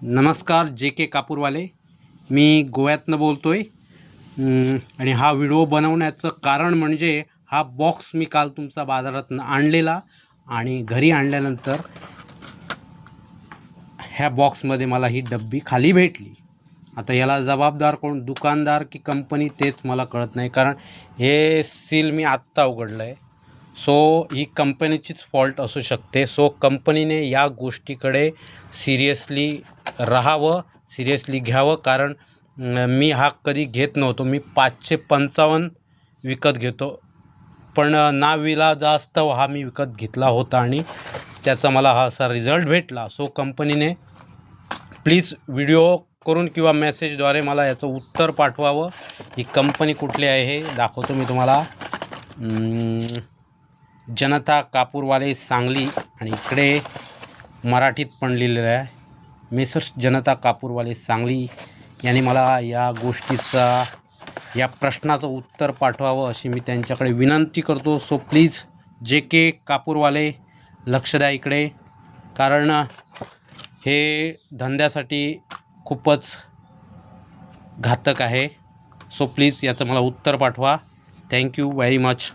नमस्कार जे के कापूरवाले, मी गोव्यातनं बोलतो आहे. आणि हा व्हिडिओ बनवण्याचं कारण म्हणजे हा बॉक्स मी काल तुमचा बाजारातून आणलेला आणि घरी आणल्यानंतर ह्या बॉक्समध्ये मला ही डब्बी खाली भेटली. आता याला जबाबदार कोण, दुकानदार की कंपनी, तेच मला कळत नाही. कारण हे सील मी आत्ता उघडलं आहे. सो ही कंपनीचीच फॉल्ट असू शकते. सो कंपनीने या गोष्टीकडे सिरियसली राहावं, सिरियसली घ्यावं. कारण मी हा कधी घेत नव्हतो. मी 555 विकत घेतो, पण नाविलाजास्तव हा मी विकत घेतला होता आणि त्याचा मला हा असा रिझल्ट भेटला. सो कंपनीने प्लीज व्हिडिओ करून किंवा मेसेजद्वारे मला याचं उत्तर पाठवावं. ही कंपनी कुठली आहे हे दाखवतो मी तुम्हाला. जनता कापूरवाले सांगली, आणि इकडे मराठीत पण लिहिलेलं आहे मेसर्स जनता कापूरवाले सांगली यांनी मला या गोष्टीचा, या प्रश्नाचं उत्तर पाठवावं अशी मी त्यांच्याकडे विनंती करतो. सो प्लीज जे के कापूरवाले लक्ष द्या इकडे, कारण हे धंद्यासाठी खूपच घातक आहे. सो प्लीज याचं मला उत्तर पाठवा. Thank you very much.